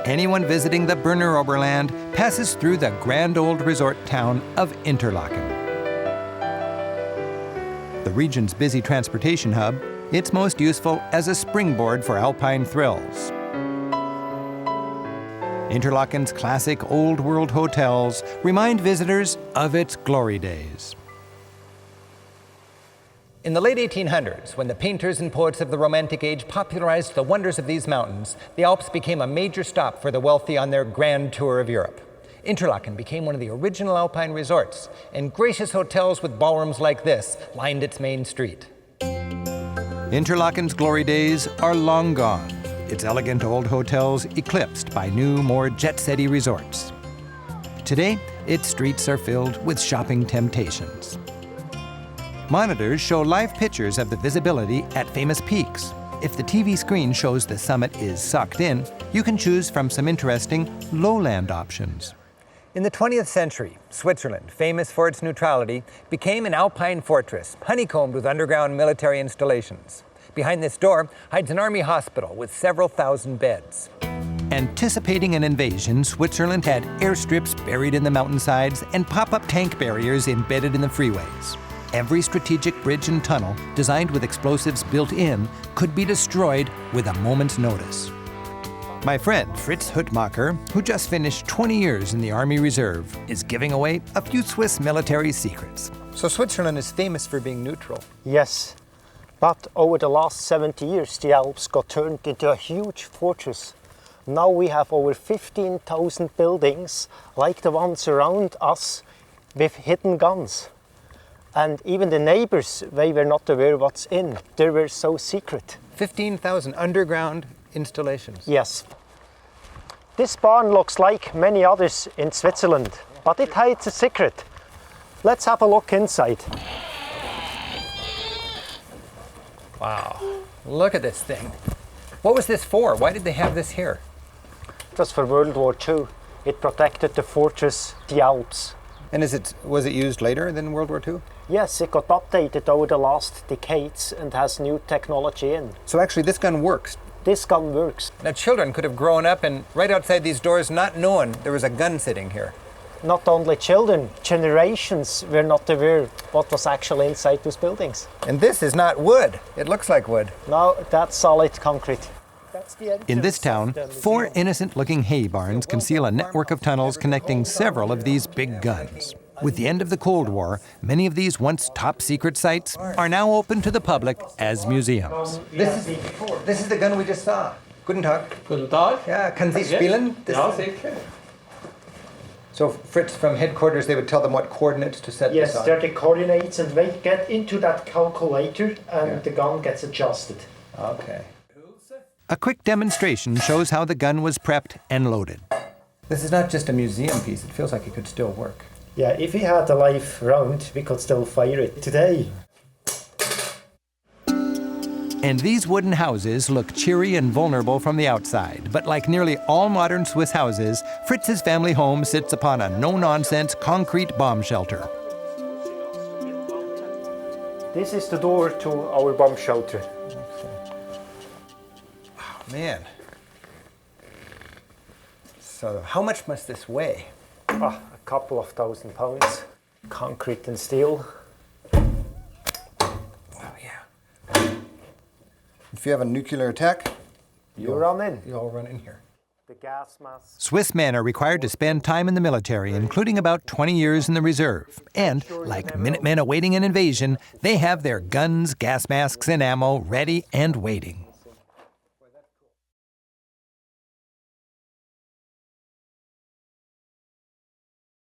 anyone visiting the Berner Oberland passes through the grand old resort town of Interlaken. The region's busy transportation hub, it's most useful as a springboard for alpine thrills. Interlaken's classic old world hotels remind visitors of its glory days. In the late 1800s, when the painters and poets of the Romantic Age popularized the wonders of these mountains, the Alps became a major stop for the wealthy on their grand tour of Europe. Interlaken became one of the original alpine resorts, and gracious hotels with ballrooms like this lined its main street. Interlaken's glory days are long gone, its elegant old hotels eclipsed by new, more jet-setty resorts. Today, its streets are filled with shopping temptations. Monitors show live pictures of the visibility at famous peaks. If the TV screen shows the summit is sucked in, you can choose from some interesting lowland options. In the 20th century, Switzerland, famous for its neutrality, became an Alpine Fortress, honeycombed with underground military installations. Behind this door hides an army hospital with several thousand beds. Anticipating an invasion, Switzerland had airstrips buried in the mountainsides and pop-up tank barriers embedded in the freeways. Every strategic bridge and tunnel, designed with explosives built in, could be destroyed with a moment's notice. My friend Fritz Hüttmacher, who just finished 20 years in the Army Reserve, is giving away a few Swiss military secrets. So Switzerland is famous for being neutral. Yes, but over the last 70 years, the Alps got turned into a huge fortress. Now we have over 15,000 buildings, like the ones around us, with hidden guns. And even the neighbors, they were not aware what's in. They were so secret. 15,000 underground installations. Yes. This barn looks like many others in Switzerland, but it hides a secret. Let's have a look inside. Wow, look at this thing. What was this for? Why did they have this here? It was for World War II. It protected the fortress, the Alps. And was it used later than World War II? Yes, it got updated over the last decades and has new technology in. So actually this gun works? This gun works. Now children could have grown up and right outside these doors not knowing there was a gun sitting here. Not only children, generations were not aware what was actually inside those buildings. And this is not wood. It looks like wood. No, that's solid concrete. In this town, 4 innocent-looking hay barns conceal a network of tunnels connecting several of these big guns. With the end of the Cold War, many of these once top-secret sites are now open to the public as museums. This is the gun we just saw. Guten Tag. Guten Tag. Yeah, kann Sie spielen? Ja, sicher. So Fritz, from headquarters, they would tell them what coordinates to set this on? Yes, they're the coordinates, and they get into that calculator, and the gun gets adjusted. Okay. A quick demonstration shows how the gun was prepped and loaded. This is not just a museum piece. It feels like it could still work. Yeah, if we had a live round, we could still fire it today. And these wooden houses look cheery and vulnerable from the outside, but like nearly all modern Swiss houses, Fritz's family home sits upon a no-nonsense concrete bomb shelter. This is the door to our bomb shelter. Oh, man. So how much must this weigh? A couple of 1,000 pounds. Concrete and steel. If you have a nuclear attack, you'll run in. You'll run in here. The gas mask. Swiss men are required to spend time in the military, including about 20 years in the reserve. And, like Minutemen awaiting an invasion, they have their guns, gas masks, and ammo ready and waiting.